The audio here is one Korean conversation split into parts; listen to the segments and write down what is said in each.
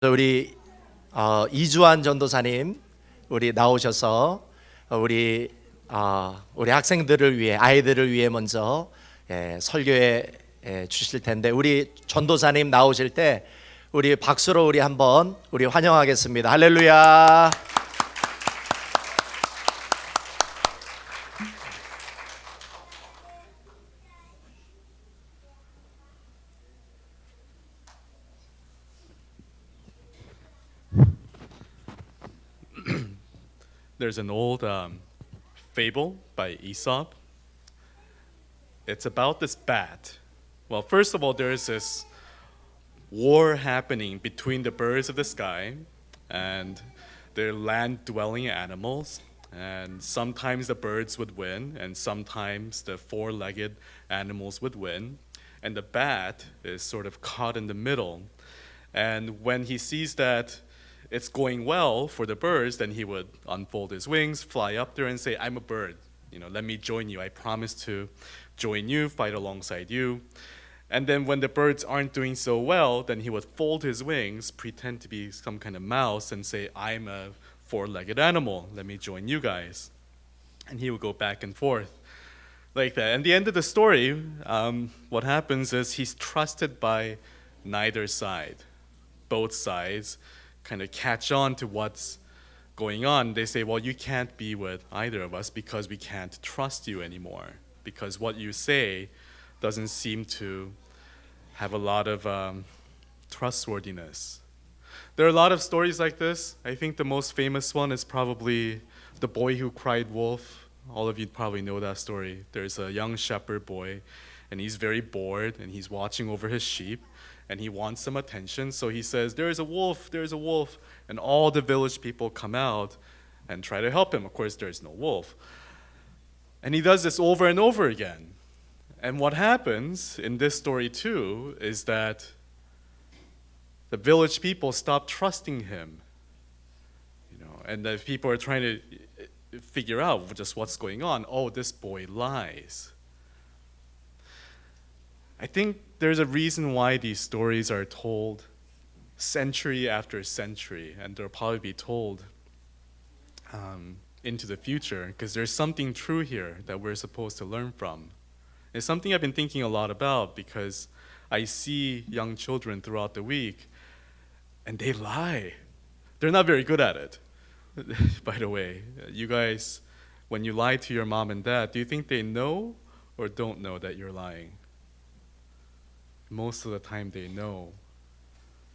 우리 이주환 전도사님 우리 나오셔서 우리 학생들을 위해 아이들을 위해 먼저 설교해 주실 텐데 우리 전도사님 나오실 때 우리 박수로 우리 한번 우리 환영하겠습니다. 할렐루야. There's an old fable by Aesop. It's about this bat. Well, first of all, there's this war happening between the birds of the sky and the land-dwelling animals. And sometimes the birds would win, and sometimes the four-legged animals would win. And the bat is sort of caught in the middle. And when he sees that it's going well for the birds, then he would unfold his wings, fly up there and say, I'm a bird. Let me join you. I promise to join you, fight alongside you. And then when the birds aren't doing so well, then he would fold his wings, pretend to be some kind of mouse, and say, I'm a four-legged animal. Let me join you guys. And he would go back and forth like that. And the end of the story, what happens is he's trusted by neither side. Both sides kind of catch on to what's going on. They say, well, you can't be with either of us because we can't trust you anymore, because what you say doesn't seem to have a lot of trustworthiness. There are a lot of stories like this. I think the most famous one is probably The Boy Who Cried Wolf. All of you probably know that story. There's a young shepherd boy, and he's very bored, and he's watching over his sheep, and he wants some attention, so he says, there's a wolf, and all the village people come out and try to help him. Of course, there's no wolf. And he does this over and over again. And what happens in this story too is that the village people stop trusting him. And the people are trying to figure out just what's going on. Oh, this boy lies. I think there's a reason why these stories are told century after century, and they'll probably be told into the future, because there's something true here that we're supposed to learn from. It's something I've been thinking a lot about, because I see young children throughout the week, and they lie. They're not very good at it. By the way, you guys, when you lie to your mom and dad, do you think they know or don't know that you're lying? Most of the time they know,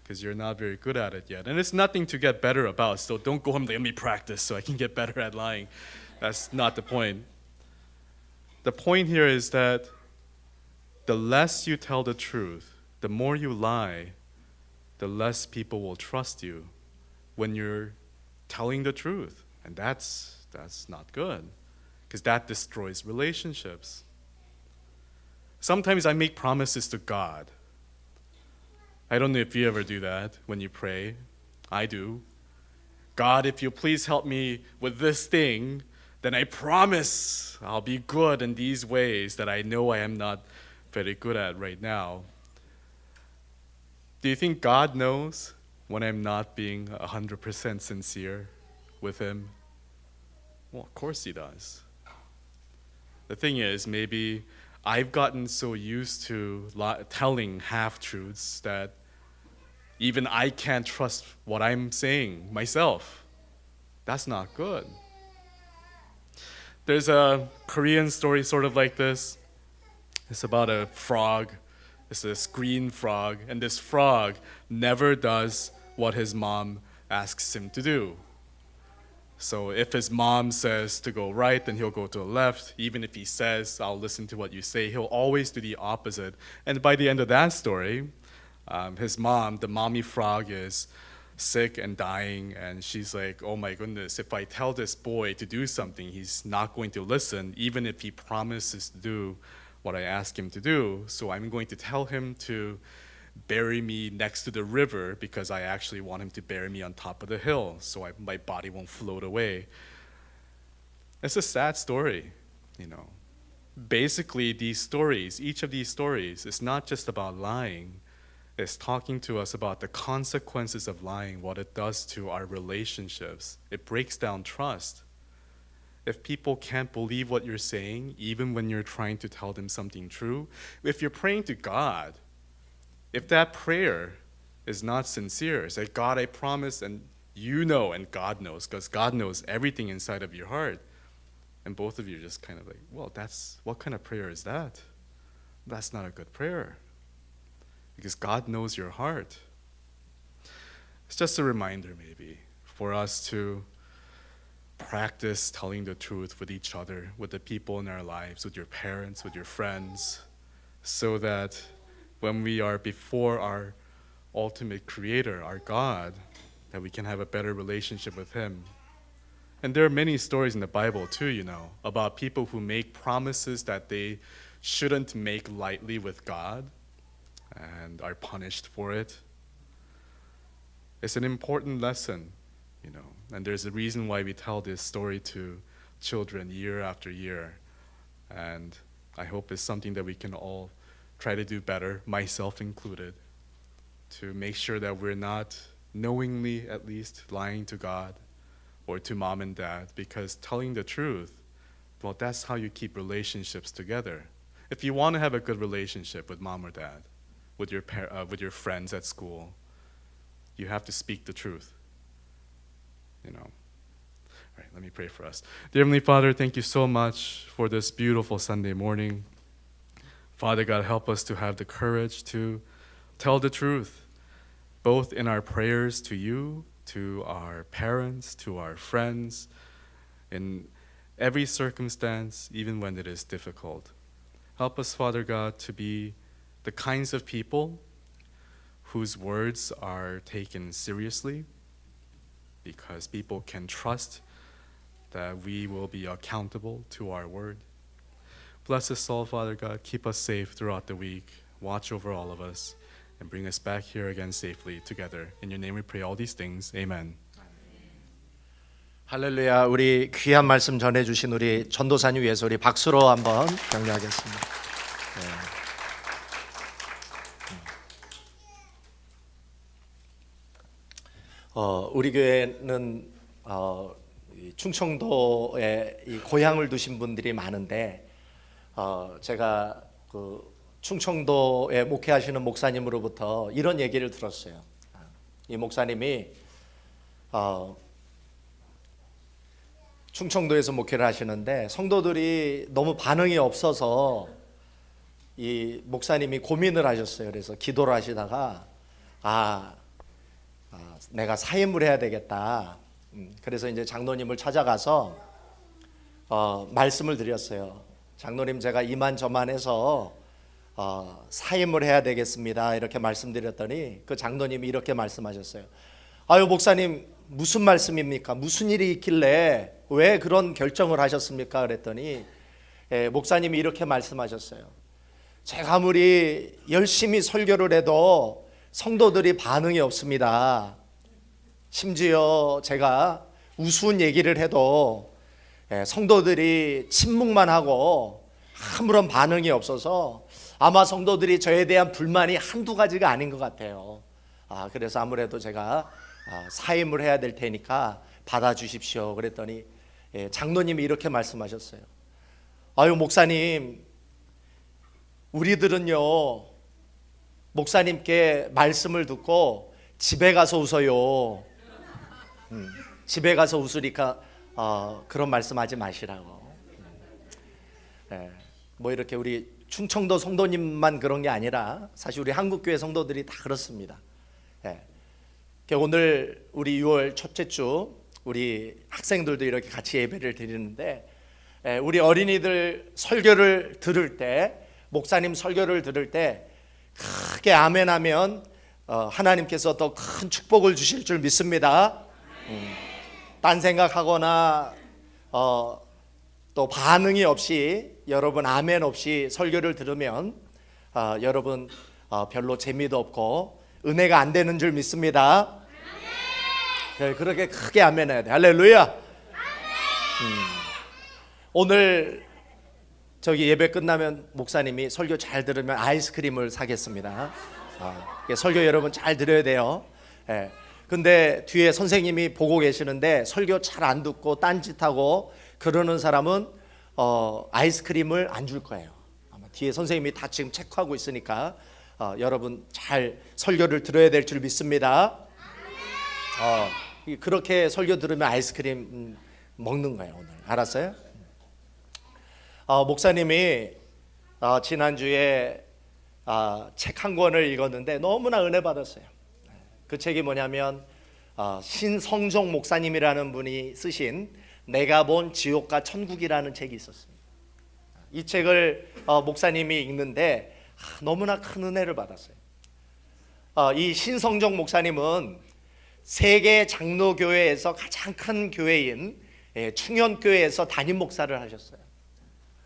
because you're not very good at it yet. And it's nothing to get better about, so don't go home and let me practice so I can get better at lying. That's not the point. The point here is that the less you tell the truth, the more you lie, the less people will trust you when you're telling the truth. And that's not good, because that destroys relationships. Sometimes I make promises to God. I don't know if you ever do that when you pray. I do. God, if you please help me with this thing, then I promise I'll be good in these ways that I know I am not very good at right now. Do you think God knows when I'm not being 100% sincere with Him? Well, of course He does. The thing is, maybe I've gotten so used to telling half-truths that even I can't trust what I'm saying myself. That's not good. There's a Korean story sort of like this. It's about a frog. It's this green frog, and this frog never does what his mom asks him to do. So if his mom says to go right, then he'll go to the left. Even if he says, I'll listen to what you say, he'll always do the opposite. And by the end of that story, his mom, the mommy frog, is sick and dying, and she's like, oh my goodness, if I tell this boy to do something, he's not going to listen, even if he promises to do what I ask him to do. So I'm going to tell him to bury me next to the river, because I actually want him to bury me on top of the hill so my body won't float away. It's a sad story, Basically, these stories, each of these stories, is not just about lying. is talking to us about the consequences of lying, what it does to our relationships. It breaks down trust. If people can't believe what you're saying, even when you're trying to tell them something true, if you're praying to God, if that prayer is not sincere, say, God, I promise, and you know, and God knows, because God knows everything inside of your heart. And both of you are just kind of like, well, what kind of prayer is that? That's not a good prayer. Because God knows your heart. It's just a reminder, maybe, for us to practice telling the truth with each other, with the people in our lives, with your parents, with your friends, so that when we are before our ultimate creator, our God, that we can have a better relationship with him. And there are many stories in the Bible too, about people who make promises that they shouldn't make lightly with God and are punished for it. It's an important lesson, and there's a reason why we tell this story to children year after year. And I hope it's something that we can all try to do better, myself included, to make sure that we're not knowingly, at least, lying to God or to mom and dad, because telling the truth, well, that's how you keep relationships together. If you want to have a good relationship with mom or dad, with your friends at school, you have to speak the truth. All right, let me pray for us. Dear Heavenly Father, thank you so much for this beautiful Sunday morning. Father God, help us to have the courage to tell the truth, both in our prayers to you, to our parents, to our friends, in every circumstance, even when it is difficult. Help us, Father God, to be the kinds of people whose words are taken seriously, because people can trust that we will be accountable to our word. Bless us all, Father God. Keep us safe throughout the week. Watch over all of us and bring us back here again safely together. In your name we pray all these things. Amen. 할렐루야. 우리 귀한 말씀 전해주신 우리 전도사님 위해서 우리 박수로 한번 격려하겠습니다. 네. 우리 교회는 이 충청도에 이 고향을 두신 분들이 많은데 제가 그 충청도에 목회하시는 목사님으로부터 이런 얘기를 들었어요. 이 목사님이 충청도에서 목회를 하시는데 성도들이 너무 반응이 없어서 이 목사님이 고민을 하셨어요. 그래서 기도를 하시다가 내가 사임을 해야 되겠다. 그래서 이제 장로님을 찾아가서 말씀을 드렸어요. 장로님, 제가 이만저만해서 사임을 해야 되겠습니다. 이렇게 말씀드렸더니 그 장로님이 이렇게 말씀하셨어요. 아유, 목사님, 무슨 말씀입니까? 무슨 일이 있길래 왜 그런 결정을 하셨습니까? 그랬더니 목사님이 이렇게 말씀하셨어요. 제가 아무리 열심히 설교를 해도 성도들이 반응이 없습니다. 심지어 제가 우스운 얘기를 해도 성도들이 침묵만 하고 아무런 반응이 없어서 아마 성도들이 저에 대한 불만이 한두 가지가 아닌 것 같아요. 그래서 아무래도 제가 사임을 해야 될 테니까 받아주십시오. 그랬더니 장로님이 이렇게 말씀하셨어요. 아유, 목사님, 우리들은요 목사님께 말씀을 듣고 집에 가서 웃어요. 집에 가서 웃으니까 그런 말씀하지 마시라고. 뭐 이렇게 우리 충청도 성도님만 그런 게 아니라 사실 우리 한국교회 성도들이 다 그렇습니다. 오늘 우리 6월 첫째 주 우리 학생들도 이렇게 같이 예배를 드리는데 우리 어린이들 설교를 들을 때, 목사님 설교를 들을 때 크게 아멘하면 하나님께서 더 큰 축복을 주실 줄 믿습니다. 딴 생각하거나 또 반응이 없이 여러분 아멘 없이 설교를 들으면 여러분 별로 재미도 없고 은혜가 안 되는 줄 믿습니다. 그렇게 크게 아멘해야 돼. 할렐루야. 오늘 저기 예배 끝나면 목사님이 설교 잘 들으면 아이스크림을 사겠습니다. 설교 여러분 잘 들어야 돼요. 예. 근데 뒤에 선생님이 보고 계시는데 설교 잘 안 듣고 딴짓하고 그러는 사람은 아이스크림을 안 줄 거예요. 아마 뒤에 선생님이 다 지금 체크하고 있으니까 여러분 잘 설교를 들어야 될 줄 믿습니다. 그렇게 설교 들으면 아이스크림 먹는 거예요 오늘. 알았어요? 목사님이 지난주에 책 한 권을 읽었는데 너무나 은혜 받았어요. 그 책이 뭐냐면 신성종 목사님이라는 분이 쓰신 내가 본 지옥과 천국이라는 책이 있었습니다. 이 책을 목사님이 읽는데 너무나 큰 은혜를 받았어요. 이 신성종 목사님은 세계 장로교회에서 가장 큰 교회인 충현교회에서 담임 목사를 하셨어요.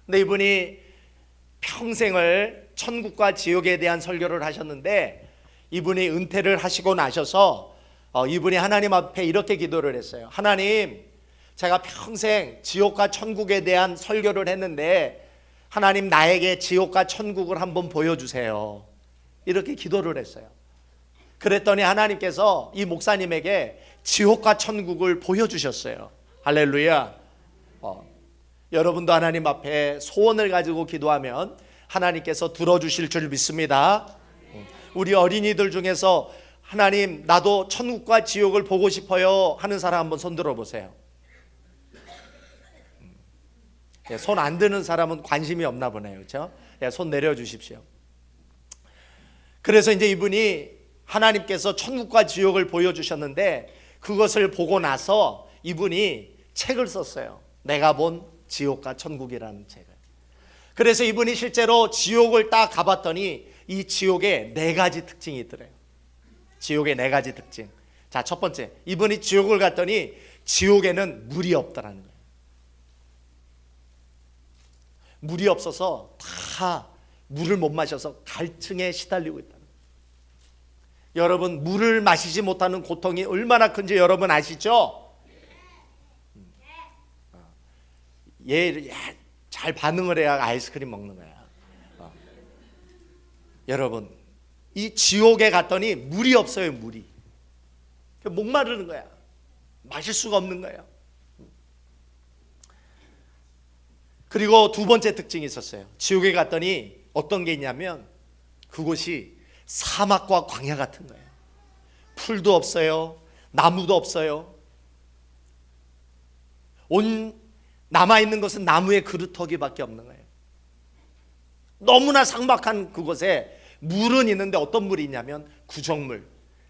근데 이분이 평생을 천국과 지옥에 대한 설교를 하셨는데 이분이 은퇴를 하시고 나셔서 이분이 하나님 앞에 이렇게 기도를 했어요. 하나님, 제가 평생 지옥과 천국에 대한 설교를 했는데 하나님 나에게 지옥과 천국을 한번 보여주세요. 이렇게 기도를 했어요. 그랬더니 하나님께서 이 목사님에게 지옥과 천국을 보여주셨어요. 할렐루야. 여러분도 하나님 앞에 소원을 가지고 기도하면 하나님께서 들어주실 줄 믿습니다. 우리 어린이들 중에서 하나님 나도 천국과 지옥을 보고 싶어요 하는 사람 한번 손 들어보세요. 손 안 드는 사람은 관심이 없나 보네요. 그렇죠? 손 내려주십시오. 그래서 이제 이분이 하나님께서 천국과 지옥을 보여주셨는데 그것을 보고 나서 이분이 책을 썼어요. 내가 본 지옥과 천국이라는 책을. 그래서 이분이 실제로 지옥을 딱 가봤더니 이 지옥에 4가지 특징이 있더래요. 지옥의 4가지 특징. 자, 첫 번째, 이분이 지옥을 갔더니 지옥에는 물이 없다라는 거예요. 물이 없어서 다 물을 못 마셔서 갈증에 시달리고 있다는 거예요. 여러분, 물을 마시지 못하는 고통이 얼마나 큰지 여러분 아시죠? 얘 잘 반응을 해야 아이스크림 먹는 거야. 여러분, 이 지옥에 갔더니 물이 없어요. 물이 목마르는 거야. 마실 수가 없는 거예요. 그리고 두 번째 특징이 있었어요. 지옥에 갔더니 어떤 게 있냐면 그곳이 사막과 광야 같은 거예요. 풀도 없어요. 나무도 없어요. 남아있는 것은 나무의 그루터기밖에 없는 거예요. 너무나 삭막한 그곳에 물은 있는데 어떤 물이 있냐면 구정물,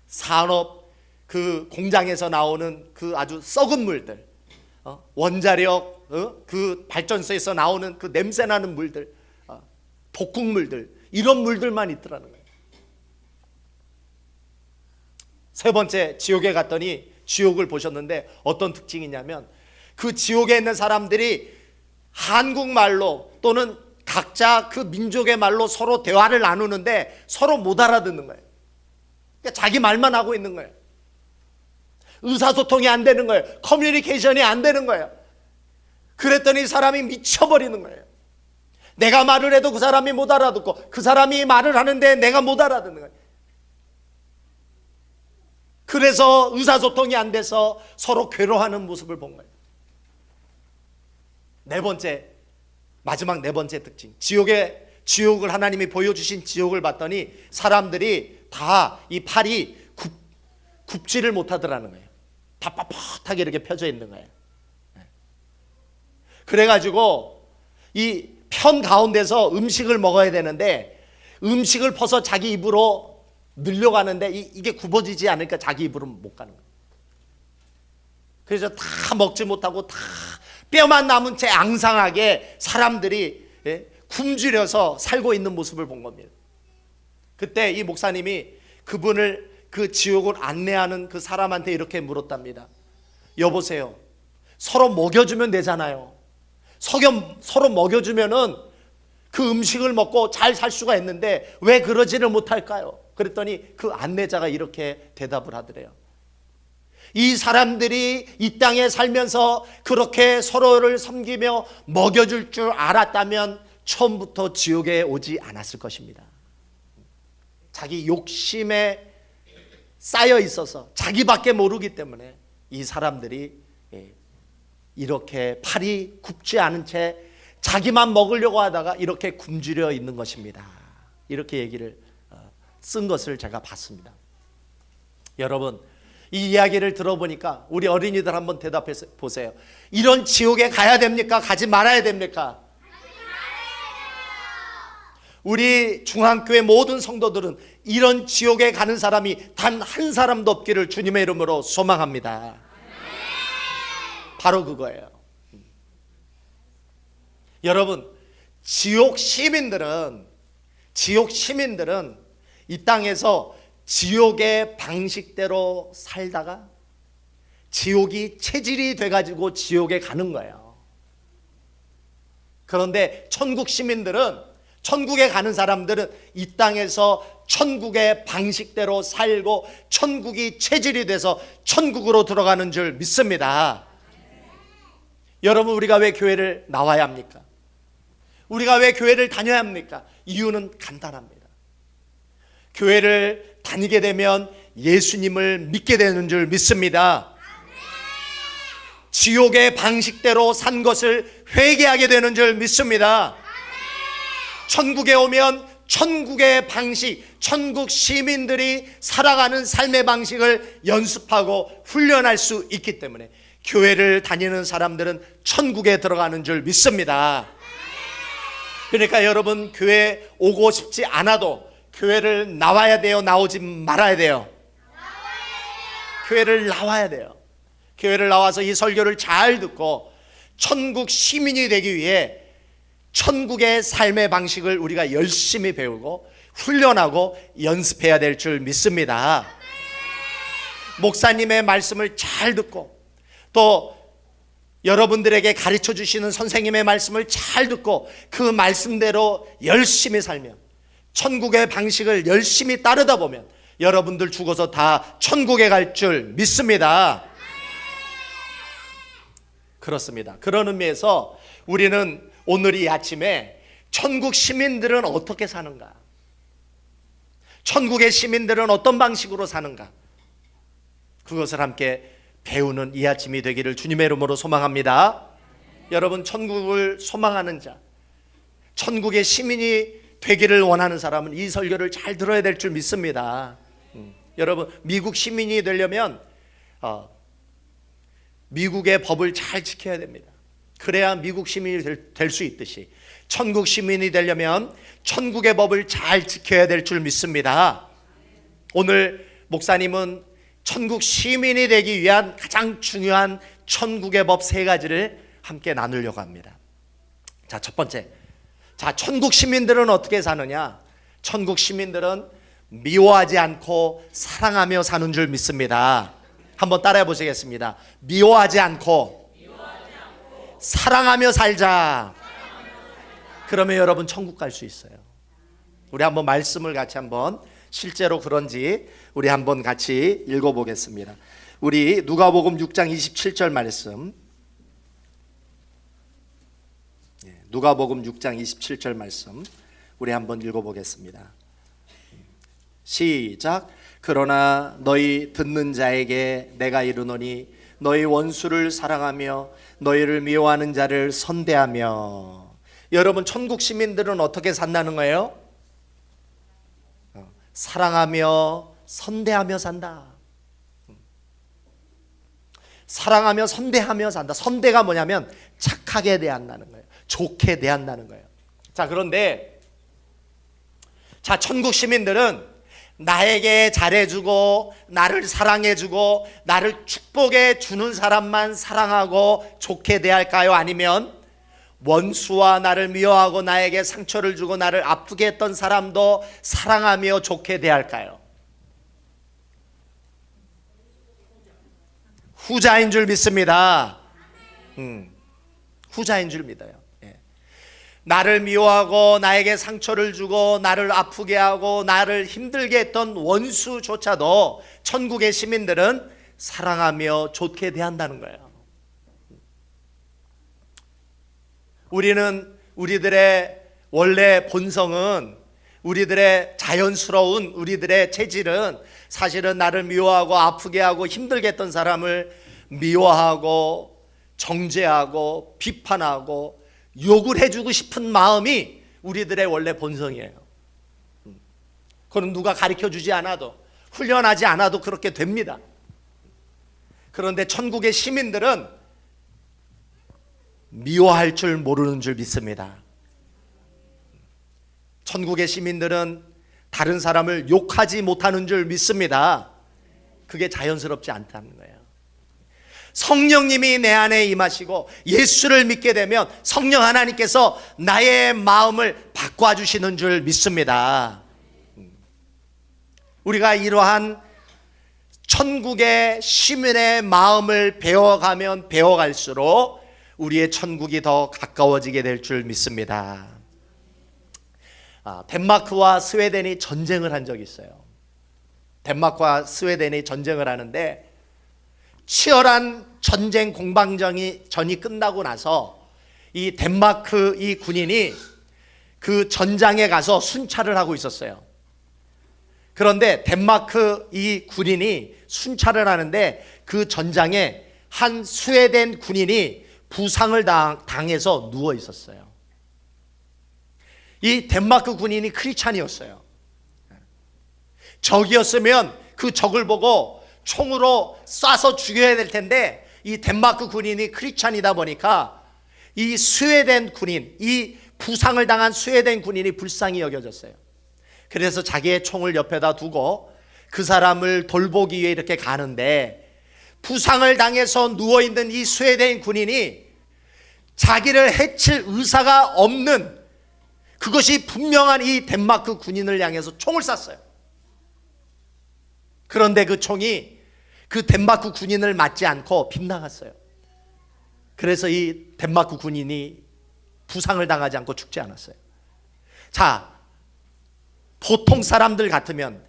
산업, 그 공장에서 나오는 그 아주 썩은 물들, 원자력, 그 발전소에서 나오는 그 냄새나는 물들, 독극물들, 이런 물들만 있더라는 거예요. 세 번째, 지옥에 갔더니 지옥을 보셨는데 어떤 특징이 있냐면 그 지옥에 있는 사람들이 한국말로 또는 각자 그 민족의 말로 서로 대화를 나누는데 서로 못 알아듣는 거예요. 그러니까 자기 말만 하고 있는 거예요. 의사소통이 안 되는 거예요. 커뮤니케이션이 안 되는 거예요. 그랬더니 사람이 미쳐버리는 거예요. 내가 말을 해도 그 사람이 못 알아듣고 그 사람이 말을 하는데 내가 못 알아듣는 거예요. 그래서 의사소통이 안 돼서 서로 괴로워하는 모습을 본 거예요. 네 번째, 마지막 네 번째 특징. 지옥을 하나님이 보여주신 지옥을 봤더니 사람들이 다 이 팔이 굽지를 못하더라는 거예요. 다 뻣뻣하게 이렇게 펴져 있는 거예요. 그래가지고 이 편 가운데서 음식을 먹어야 되는데 음식을 퍼서 자기 입으로 늘려가는데 이게 굽어지지 않으니까 자기 입으로 못 가는 거예요. 그래서 다 먹지 못하고 다 뼈만 남은 채 앙상하게 사람들이 굶주려서 살고 있는 모습을 본 겁니다. 그때 이 목사님이 그분을 그 지옥을 안내하는 그 사람한테 이렇게 물었답니다. 여보세요, 서로 먹여주면 되잖아요. 서로 먹여주면은 그 음식을 먹고 잘 살 수가 있는데 왜 그러지를 못할까요? 그랬더니 그 안내자가 이렇게 대답을 하더래요. 이 사람들이 이 땅에 살면서 그렇게 서로를 섬기며 먹여줄 줄 알았다면 처음부터 지옥에 오지 않았을 것입니다. 자기 욕심에 쌓여 있어서 자기밖에 모르기 때문에 이 사람들이 이렇게 팔이 굽지 않은 채 자기만 먹으려고 하다가 이렇게 굶주려 있는 것입니다. 이렇게 얘기를 쓴 것을 제가 봤습니다. 여러분, 이 이야기를 들어보니까 우리 어린이들 한번 대답해 보세요. 이런 지옥에 가야 됩니까? 가지 말아야 됩니까? 우리 중앙교회 모든 성도들은 이런 지옥에 가는 사람이 단 한 사람도 없기를 주님의 이름으로 소망합니다. 바로 그거예요. 여러분, 지옥 시민들은 이 땅에서 지옥의 방식대로 살다가 지옥이 체질이 돼가지고 지옥에 가는 거예요. 그런데 천국 시민들은, 천국에 가는 사람들은 이 땅에서 천국의 방식대로 살고 천국이 체질이 돼서 천국으로 들어가는 줄 믿습니다. 여러분, 우리가 왜 교회를 나와야 합니까? 우리가 왜 교회를 다녀야 합니까? 이유는 간단합니다. 교회를 다니게 되면 예수님을 믿게 되는 줄 믿습니다. 지옥의 방식대로 산 것을 회개하게 되는 줄 믿습니다. 천국에 오면 천국의 방식, 천국 시민들이 살아가는 삶의 방식을 연습하고 훈련할 수 있기 때문에 교회를 다니는 사람들은 천국에 들어가는 줄 믿습니다. 그러니까 여러분, 교회 오고 싶지 않아도 교회를 나와야 돼요? 나오지 말아야 돼요? 교회를 나와야 돼요. 교회를 나와서 이 설교를 잘 듣고 천국 시민이 되기 위해 천국의 삶의 방식을 우리가 열심히 배우고 훈련하고 연습해야 될 줄 믿습니다. 목사님의 말씀을 잘 듣고 또 여러분들에게 가르쳐 주시는 선생님의 말씀을 잘 듣고 그 말씀대로 열심히 살면, 천국의 방식을 열심히 따르다 보면 여러분들 죽어서 다 천국에 갈 줄 믿습니다. 그렇습니다. 그런 의미에서 우리는 오늘 이 아침에 천국 시민들은 어떻게 사는가, 천국의 시민들은 어떤 방식으로 사는가, 그것을 함께 배우는 이 아침이 되기를 주님의 이름으로 소망합니다. 여러분, 천국을 소망하는 자, 천국의 시민이 되기를 원하는 사람은 이 설교를 잘 들어야 될 줄 믿습니다. 여러분, 미국 시민이 되려면 미국의 법을 잘 지켜야 됩니다. 그래야 미국 시민이 될 수 있듯이 천국 시민이 되려면 천국의 법을 잘 지켜야 될 줄 믿습니다. 오늘 목사님은 천국 시민이 되기 위한 가장 중요한 천국의 법 3가지를 함께 나누려고 합니다. 자, 첫 번째, 천국 시민들은 어떻게 사느냐? 천국 시민들은 미워하지 않고 사랑하며 사는 줄 믿습니다. 한번 따라해 보시겠습니다. 미워하지 않고 사랑하며 살자. 그러면 여러분 천국 갈 수 있어요. 우리 한번 말씀을 같이 한번 실제로 그런지 우리 한번 같이 읽어보겠습니다. 우리 누가복음 6장 27절 말씀, 누가복음 6장 27절 말씀 우리 한번 읽어보겠습니다. 시작. 그러나 너희 듣는 자에게 내가 이르노니 너희 원수를 사랑하며 너희를 미워하는 자를 선대하며. 여러분, 천국 시민들은 어떻게 산다는 거예요? 사랑하며 선대하며 산다. 사랑하며 선대하며 산다. 선대가 뭐냐면 착하게 대한다는 거예요. 좋게 대한다는 거예요. 자, 그런데 천국 시민들은 나에게 잘해주고 나를 사랑해주고 나를 축복해 주는 사람만 사랑하고 좋게 대할까요? 아니면 원수와 나를 미워하고 나에게 상처를 주고 나를 아프게 했던 사람도 사랑하며 좋게 대할까요? 후자인 줄 믿습니다. 후자인 줄 믿어요. 나를 미워하고 나에게 상처를 주고 나를 아프게 하고 나를 힘들게 했던 원수조차도 천국의 시민들은 사랑하며 좋게 대한다는 거예요. 우리들의 원래 본성은 우리들의 자연스러운 우리들의 체질은 사실은 나를 미워하고 아프게 하고 힘들게 했던 사람을 미워하고 정죄하고 비판하고 욕을 해주고 싶은 마음이 우리들의 원래 본성이에요. 그건 누가 가르쳐주지 않아도, 훈련하지 않아도 그렇게 됩니다. 그런데 천국의 시민들은 미워할 줄 모르는 줄 믿습니다. 천국의 시민들은 다른 사람을 욕하지 못하는 줄 믿습니다. 그게 자연스럽지 않다는 거예요. 성령님이 내 안에 임하시고 예수를 믿게 되면 성령 하나님께서 나의 마음을 바꿔주시는 줄 믿습니다. 우리가 이러한 천국의 시민의 마음을 배워가면 배워갈수록 우리의 천국이 더 가까워지게 될 줄 믿습니다. 덴마크와 스웨덴이 전쟁을 한 적이 있어요. 덴마크와 스웨덴이 전쟁을 하는데 치열한 전쟁 전이 끝나고 나서 이 덴마크 이 군인이 그 전장에 가서 순찰을 하고 있었어요. 그런데 덴마크 이 군인이 순찰을 하는데 그 전장에 한 스웨덴 군인이 부상을 당해서 누워 있었어요. 이 덴마크 군인이 크리스찬이었어요. 적이었으면 그 적을 보고 총으로 쏴서 죽여야 될 텐데 이 덴마크 군인이 크리스찬이다 보니까 이 스웨덴 군인, 이 부상을 당한 스웨덴 군인이 불쌍히 여겨졌어요. 그래서 자기의 총을 옆에다 두고 그 사람을 돌보기 위해 이렇게 가는데 부상을 당해서 누워있는 이 스웨덴 군인이 자기를 해칠 의사가 없는 그것이 분명한 이 덴마크 군인을 향해서 총을 쐈어요. 그런데 그 총이 그 덴마크 군인을 맞지 않고 빗나갔어요. 그래서 이 덴마크 군인이 부상을 당하지 않고 죽지 않았어요. 자, 보통 사람들 같으면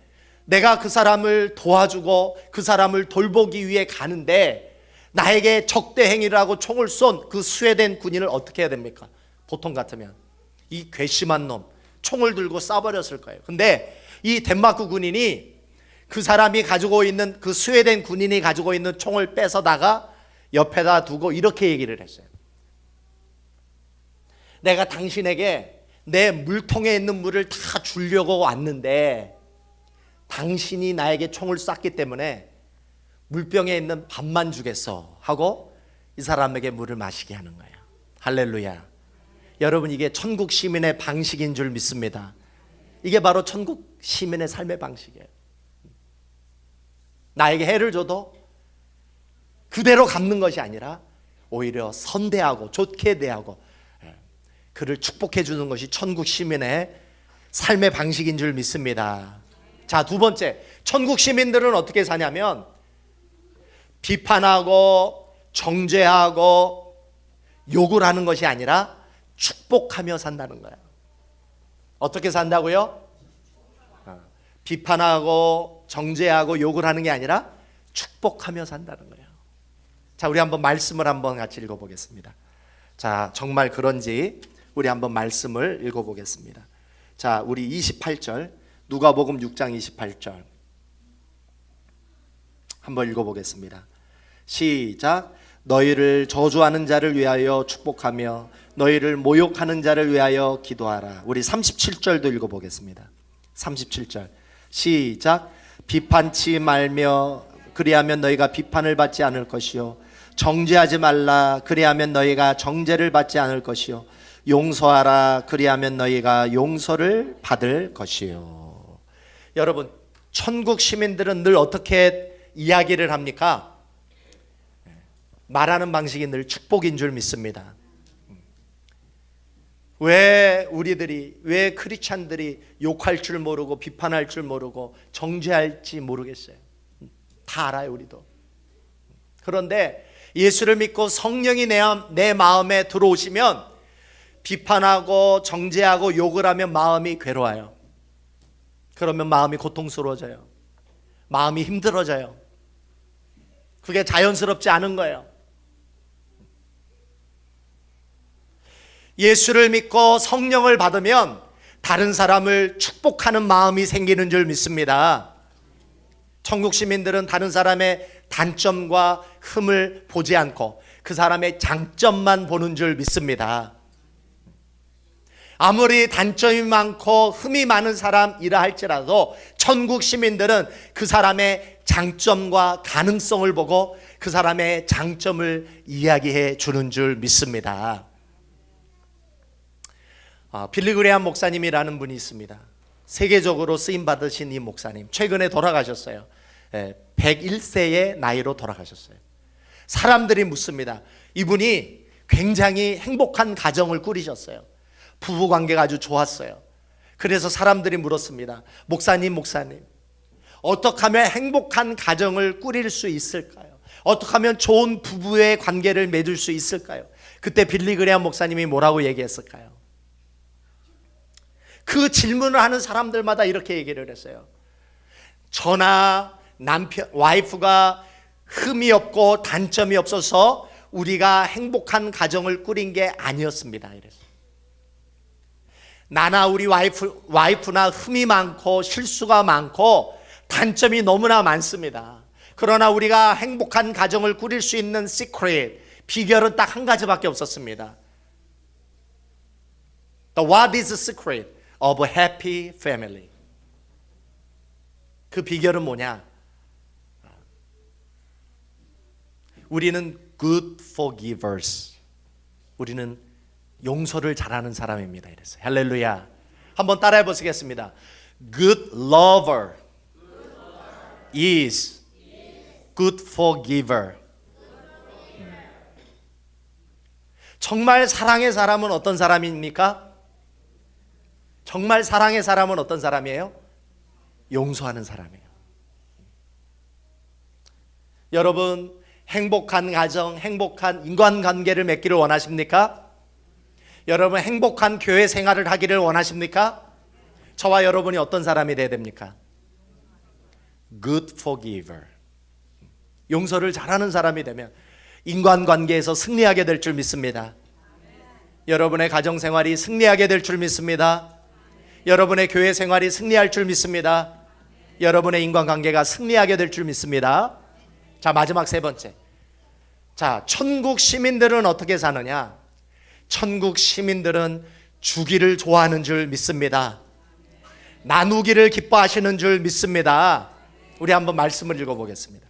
내가 그 사람을 도와주고 그 사람을 돌보기 위해 가는데 나에게 적대 행위를 하고 총을 쏜 그 스웨덴 군인을 어떻게 해야 됩니까? 보통 같으면 이 괘씸한 놈 총을 들고 쏴버렸을 거예요. 근데 이 덴마크 군인이 그 사람이 가지고 있는 그 스웨덴 군인이 가지고 있는 총을 뺏어다가 옆에다 두고 이렇게 얘기를 했어요. 내가 당신에게 내 물통에 있는 물을 다 주려고 왔는데 당신이 나에게 총을 쐈기 때문에 물병에 있는 밥만 주겠어 하고 이 사람에게 물을 마시게 하는 거예요. 할렐루야. 여러분, 이게 천국 시민의 방식인 줄 믿습니다. 이게 바로 천국 시민의 삶의 방식이에요. 나에게 해를 줘도 그대로 갚는 것이 아니라 오히려 선대하고 좋게 대하고 그를 축복해 주는 것이 천국 시민의 삶의 방식인 줄 믿습니다. 자, 두 번째, 천국 시민들은 어떻게 사냐면 비판하고 정죄하고 욕을 하는 것이 아니라 축복하며 산다는 거예요. 어떻게 산다고요? 비판하고 정죄하고 욕을 하는 게 아니라 축복하며 산다는 거예요. 자, 우리 한번 말씀을 한번 같이 읽어보겠습니다. 자, 정말 그런지 우리 한번 말씀을 읽어보겠습니다. 자, 우리 28절, 누가복음 6장 28절 한번 읽어보겠습니다. 시작. 너희를 저주하는 자를 위하여 축복하며 너희를 모욕하는 자를 위하여 기도하라. 우리 37절도 읽어보겠습니다. 37절 시작. 비판치 말며 그리하면 너희가 비판을 받지 않을 것이요 정죄하지 말라 그리하면 너희가 정죄를 받지 않을 것이요 용서하라 그리하면 너희가 용서를 받을 것이요. 여러분, 천국 시민들은 늘 어떻게 이야기를 합니까? 말하는 방식이 늘 축복인 줄 믿습니다. 왜 크리스찬들이 욕할 줄 모르고 비판할 줄 모르고 정죄할지 모르겠어요. 다 알아요, 우리도. 그런데 예수를 믿고 성령이 내 마음에 들어오시면 비판하고 정죄하고 욕을 하면 마음이 괴로워요. 그러면 마음이 고통스러워져요. 마음이 힘들어져요. 그게 자연스럽지 않은 거예요. 예수를 믿고 성령을 받으면 다른 사람을 축복하는 마음이 생기는 줄 믿습니다. 천국 시민들은 다른 사람의 단점과 흠을 보지 않고 그 사람의 장점만 보는 줄 믿습니다. 아무리 단점이 많고 흠이 많은 사람이라 할지라도 천국 시민들은 그 사람의 장점과 가능성을 보고 그 사람의 장점을 이야기해 주는 줄 믿습니다. 빌리 그레이엄 목사님이라는 분이 있습니다. 세계적으로 쓰임 받으신 이 목사님, 최근에 돌아가셨어요. 101세의 나이로 돌아가셨어요. 사람들이 묻습니다. 이분이 굉장히 행복한 가정을 꾸리셨어요. 부부 관계가 아주 좋았어요. 그래서 사람들이 물었습니다. 목사님, 어떻게 하면 행복한 가정을 꾸릴 수 있을까요? 어떻게 하면 좋은 부부의 관계를 맺을 수 있을까요? 그때 빌리 그레이엄 목사님이 뭐라고 얘기했을까요? 그 질문을 하는 사람들마다 이렇게 얘기를 했어요. 저나 남편, 와이프가 흠이 없고 단점이 없어서 우리가 행복한 가정을 꾸린 게 아니었습니다. 이랬어요. 나나 우리 와이프나 흠이 많고 실수가 많고 단점이 너무나 많습니다. 그러나 우리가 행복한 가정을 꾸릴 수 있는 시크릿, 비결은 딱 한 가지밖에 없었습니다. What is the secret of a happy family? 그 비결은 뭐냐? 우리는 good forgivers. 우리는 용서를 잘하는 사람입니다. 이랬어요. 할렐루야. 한번 따라해 보시겠습니다. Good lover is good forgiver. 정말 사랑의 사람은 어떤 사람입니까? 정말 사랑의 사람은 어떤 사람이에요? 용서하는 사람이에요. 여러분, 행복한 가정, 행복한 인간관계를 맺기를 원하십니까? 여러분, 행복한 교회 생활을 하기를 원하십니까? 저와 여러분이 어떤 사람이 되어야 됩니까? Good forgiver. 용서를 잘하는 사람이 되면 인간관계에서 승리하게 될 줄 믿습니다. 여러분의 가정생활이 승리하게 될 줄 믿습니다. 여러분의 교회 생활이 승리할 줄 믿습니다. 여러분의 인간관계가 승리하게 될 줄 믿습니다. 자, 마지막 세 번째. 자, 천국 시민들은 어떻게 사느냐? 천국 시민들은 주기를 좋아하는 줄 믿습니다. 나누기를 기뻐하시는 줄 믿습니다. 우리 한번 말씀을 읽어보겠습니다.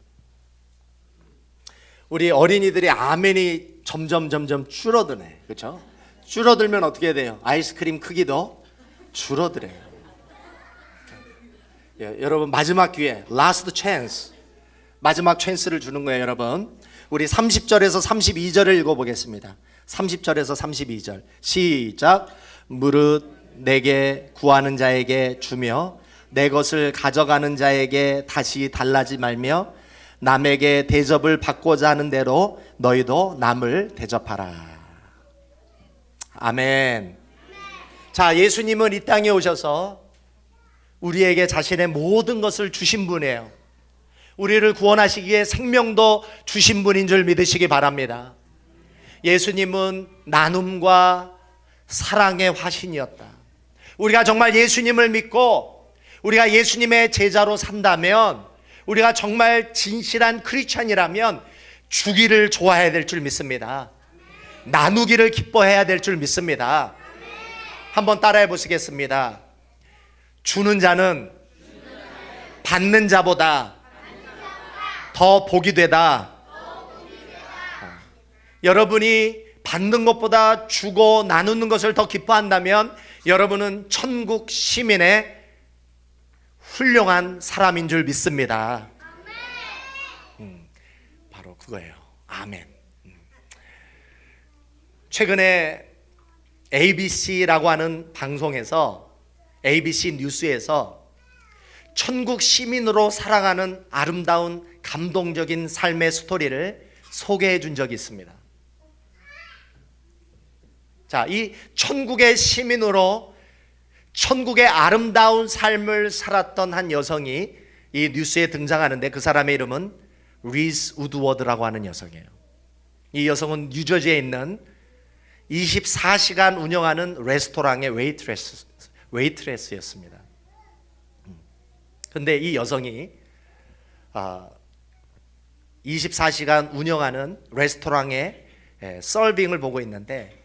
우리 어린이들이 아멘이 점점 줄어드네. 그렇죠? 줄어들면 어떻게 돼요? 아이스크림 크기도 줄어들어요. 여러분, 마지막 기회, last chance. 마지막 찬스를 주는 거예요, 여러분. 우리 30절에서 32절을 읽어보겠습니다. 30절에서 32절 시작. 무릇 내게 구하는 자에게 주며 내 것을 가져가는 자에게 다시 달라지 말며 남에게 대접을 받고자 하는 대로 너희도 남을 대접하라. 아멘. 자, 예수님은 이 땅에 오셔서 우리에게 자신의 모든 것을 주신 분이에요. 우리를 구원하시기 위해 생명도 주신 분인 줄 믿으시기 바랍니다. 예수님은 나눔과 사랑의 화신이었다. 우리가 정말 예수님을 믿고 우리가 예수님의 제자로 산다면, 우리가 정말 진실한 크리스찬이라면 주기를 좋아해야 될 줄 믿습니다. 나누기를 기뻐해야 될 줄 믿습니다. 한번 따라해 보시겠습니다. 주는 자는 받는 자보다 더 복이 되다. 여러분이 받는 것보다 주고 나누는 것을 더 기뻐한다면 여러분은 천국 시민의 훌륭한 사람인 줄 믿습니다. 바로 그거예요. 아멘. 최근에 ABC라고 하는 방송에서, ABC 뉴스에서 천국 시민으로 살아가는 아름다운 감동적인 삶의 스토리를 소개해 준 적이 있습니다. 자, 이 천국의 시민으로 천국의 아름다운 삶을 살았던 한 여성이 이 뉴스에 등장하는데, 그 사람의 이름은 리스 우드워드라고 하는 여성이에요. 이 여성은 뉴저지에 있는 24시간 운영하는 레스토랑의 웨이트레스였습니다. 근데 이 여성이 24시간 운영하는 레스토랑에 서빙을 보고 있는데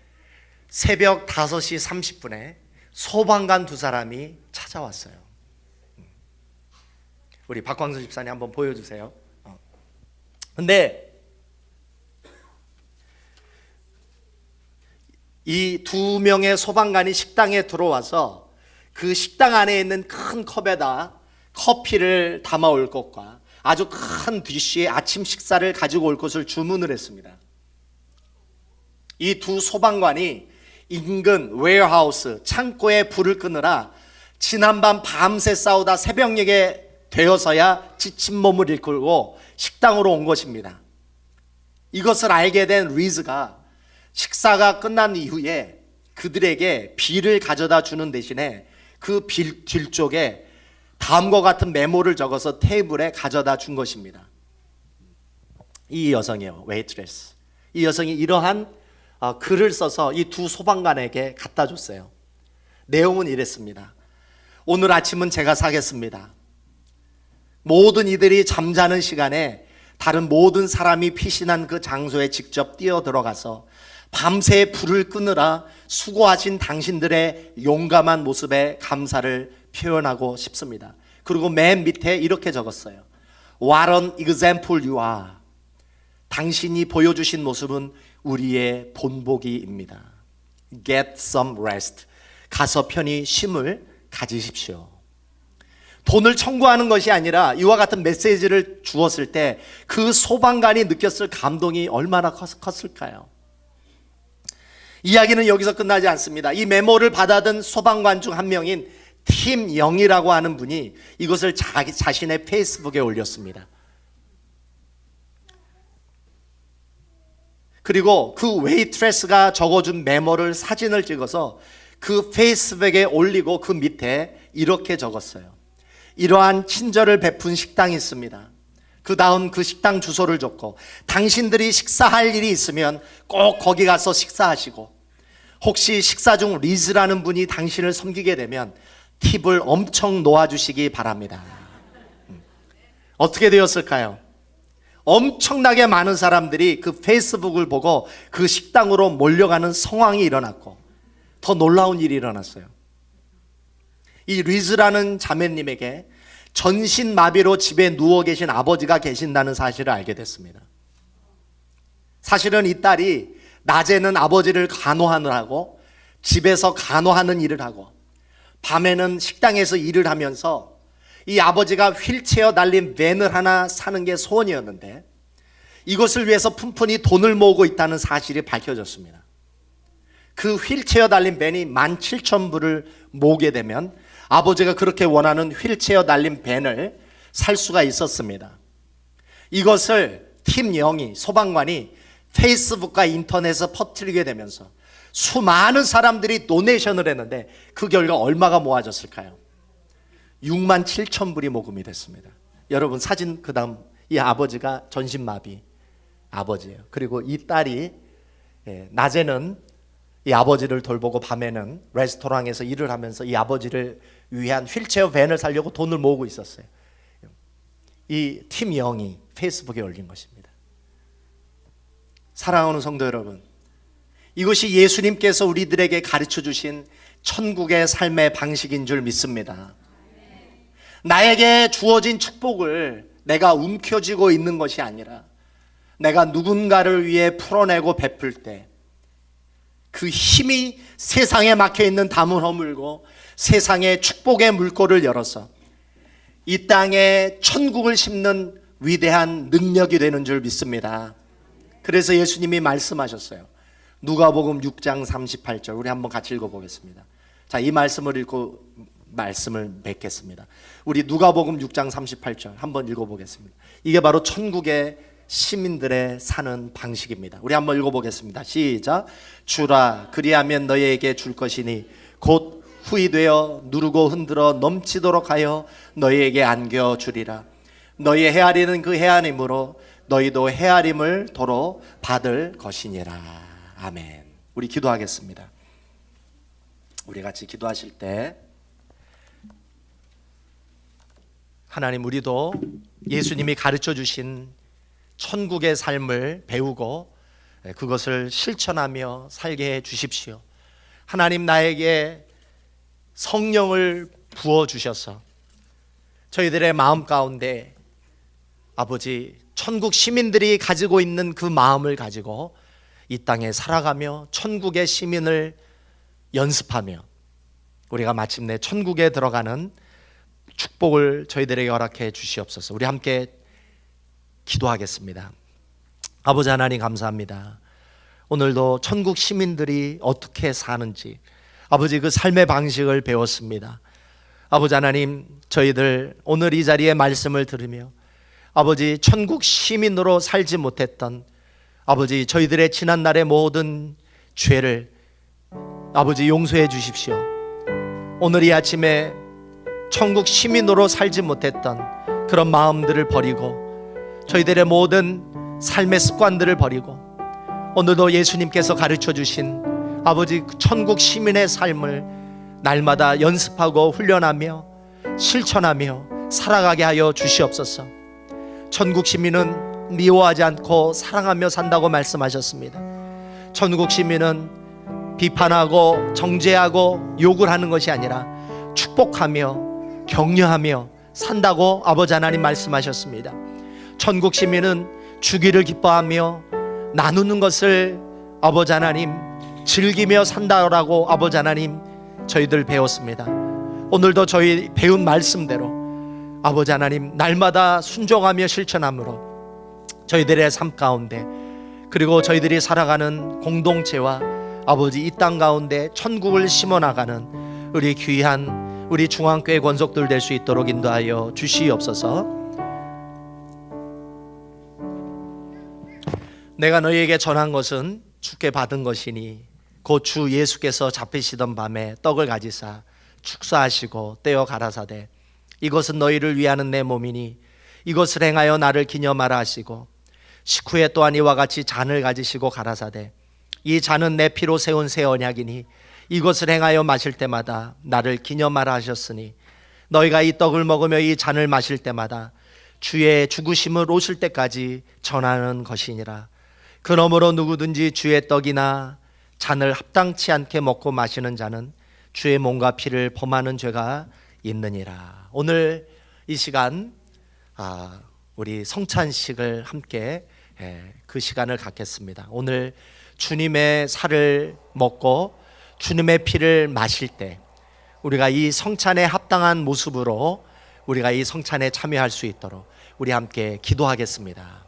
새벽 5시 30분에 소방관 두 사람이 찾아왔어요. 우리 박광수 집사님 한번 보여주세요. 근데 이 두 명의 소방관이 식당에 들어와서 그 식당 안에 있는 큰 컵에다 커피를 담아올 것과 아주 큰 디쉬에 아침 식사를 가지고 올 것을 주문을 했습니다. 이 두 소방관이 인근 웨어하우스 창고에 불을 끄느라 지난밤 밤새 싸우다 새벽녘에 되어서야 지친 몸을 이끌고 식당으로 온 것입니다. 이것을 알게 된 리즈가 식사가 끝난 이후에 그들에게 비를 가져다 주는 대신에 그 빌 뒤쪽에 다음과 같은 메모를 적어서 테이블에 가져다 준 것입니다. 이 여성이요, 웨이트레스. 이 여성이 이러한 글을 써서 이 두 소방관에게 갖다 줬어요. 내용은 이랬습니다. 오늘 아침은 제가 사겠습니다. 모든 이들이 잠자는 시간에 다른 모든 사람이 피신한 그 장소에 직접 뛰어 들어가서 밤새 불을 끄느라 수고하신 당신들의 용감한 모습에 감사를 표현하고 싶습니다. 그리고 맨 밑에 이렇게 적었어요. What an example you are. 당신이 보여주신 모습은 우리의 본보기입니다. Get some rest. 가서 편히 쉼을 가지십시오. 돈을 청구하는 것이 아니라 이와 같은 메시지를 주었을 때 그 소방관이 느꼈을 감동이 얼마나 컸을까요? 이야기는 여기서 끝나지 않습니다. 이 메모를 받아든 소방관 중 한 명인 팀 영이라고 하는 분이 이것을 자신의 페이스북에 올렸습니다. 그리고 그 웨이트레스가 적어준 메모를 사진을 찍어서 그 페이스북에 올리고 그 밑에 이렇게 적었어요. 이러한 친절을 베푼 식당이 있습니다. 그 다음 그 식당 주소를 줬고 당신들이 식사할 일이 있으면 꼭 거기 가서 식사하시고 혹시 식사 중 리즈라는 분이 당신을 섬기게 되면 팁을 엄청 놓아주시기 바랍니다. 어떻게 되었을까요? 엄청나게 많은 사람들이 그 페이스북을 보고 그 식당으로 몰려가는 상황이 일어났고 더 놀라운 일이 일어났어요. 이 리즈라는 자매님에게 전신마비로 집에 누워 계신 아버지가 계신다는 사실을 알게 됐습니다. 사실은 이 딸이 낮에는 아버지를 간호하느라고 집에서 간호하는 일을 하고 밤에는 식당에서 일을 하면서 이 아버지가 휠체어 달린 밴을 하나 사는 게 소원이었는데 이것을 위해서 푼푼히 돈을 모으고 있다는 사실이 밝혀졌습니다. 그 휠체어 달린 밴이 17,000불을 모으게 되면 아버지가 그렇게 원하는 휠체어 달린 밴을 살 수가 있었습니다. 이것을 팀 영이 소방관이 페이스북과 인터넷에 퍼뜨리게 되면서 수많은 사람들이 도네이션을 했는데 그 결과 얼마가 모아졌을까요? 67,000불이 모금이 됐습니다. 여러분 사진 그 다음 이 아버지가 전신마비 아버지예요. 그리고 이 딸이 낮에는 이 아버지를 돌보고 밤에는 레스토랑에서 일을 하면서 이 아버지를 위한 휠체어 밴을 사려고 돈을 모으고 있었어요. 이 팀 영이 페이스북에 올린 것입니다. 사랑하는 성도 여러분, 이것이 예수님께서 우리들에게 가르쳐 주신 천국의 삶의 방식인 줄 믿습니다. 나에게 주어진 축복을 내가 움켜쥐고 있는 것이 아니라 내가 누군가를 위해 풀어내고 베풀 때 그 힘이 세상에 막혀있는 담을 허물고 세상에 축복의 물꼬를 열어서 이 땅에 천국을 심는 위대한 능력이 되는 줄 믿습니다. 그래서 예수님이 말씀하셨어요. 누가복음 6장 38절 우리 한번 같이 읽어보겠습니다. 자, 이 말씀을 읽고 말씀을 맺겠습니다. 우리 누가복음 6장 38절 한번 읽어보겠습니다. 이게 바로 천국의 시민들의 사는 방식입니다. 우리 한번 읽어보겠습니다. 시작. 주라 그리하면 너희에게 줄 것이니 곧 후이되어 누르고 흔들어 넘치도록 하여 너희에게 안겨주리라. 너희 헤아리는 그 헤아림으로 너희도 헤아림을 도로 받을 것이니라. 아멘. 우리 기도하겠습니다. 우리 같이 기도하실 때 하나님, 우리도 예수님이 가르쳐 주신 천국의 삶을 배우고 그것을 실천하며 살게 해 주십시오. 하나님, 나에게 성령을 부어 주셔서 저희들의 마음 가운데 아버지, 천국 시민들이 가지고 있는 그 마음을 가지고 이 땅에 살아가며 천국의 시민을 연습하며 우리가 마침내 천국에 들어가는 축복을 저희들에게 허락해 주시옵소서. 우리 함께 기도하겠습니다. 아버지 하나님, 감사합니다. 오늘도 천국 시민들이 어떻게 사는지 아버지, 그 삶의 방식을 배웠습니다. 아버지 하나님, 저희들 오늘 이 자리에 말씀을 들으며 아버지, 천국 시민으로 살지 못했던 아버지, 저희들의 지난날의 모든 죄를 아버지 용서해 주십시오. 오늘 이 아침에 천국 시민으로 살지 못했던 그런 마음들을 버리고 저희들의 모든 삶의 습관들을 버리고 오늘도 예수님께서 가르쳐 주신 아버지 천국 시민의 삶을 날마다 연습하고 훈련하며 실천하며 살아가게 하여 주시옵소서. 천국 시민은 미워하지 않고 사랑하며 산다고 말씀하셨습니다. 천국 시민은 비판하고 정죄하고 욕을 하는 것이 아니라 축복하며 격려하며 산다고 아버지 하나님 말씀하셨습니다. 천국 시민은 주기를 기뻐하며 나누는 것을 아버지 하나님 즐기며 산다라고 아버지 하나님 저희들 배웠습니다. 오늘도 저희 배운 말씀대로 아버지 하나님 날마다 순종하며 실천함으로 저희들의 삶 가운데 그리고 저희들이 살아가는 공동체와 아버지 이 땅 가운데 천국을 심어나가는 우리 귀한 우리 중앙교회 권속들 될 수 있도록 인도하여 주시옵소서. 내가 너희에게 전한 것은 주께 받은 것이니 곧 주 예수께서 잡히시던 밤에 떡을 가지사 축사하시고 떼어 가라사대 이것은 너희를 위하는 내 몸이니 이것을 행하여 나를 기념하라 하시고 식후에 또한 이와 같이 잔을 가지시고 가라사대 이 잔은 내 피로 세운 새 언약이니 이것을 행하여 마실 때마다 나를 기념하라 하셨으니 너희가 이 떡을 먹으며 이 잔을 마실 때마다 주의 죽으심을 오실 때까지 전하는 것이니라. 그러므로 누구든지 주의 떡이나 잔을 합당치 않게 먹고 마시는 자는 주의 몸과 피를 범하는 죄가 있느니라. 오늘 이 시간 우리 성찬식을 함께 그 시간을 갖겠습니다. 오늘 주님의 살을 먹고 주님의 피를 마실 때 우리가 이 성찬에 합당한 모습으로 우리가 이 성찬에 참여할 수 있도록 우리 함께 기도하겠습니다.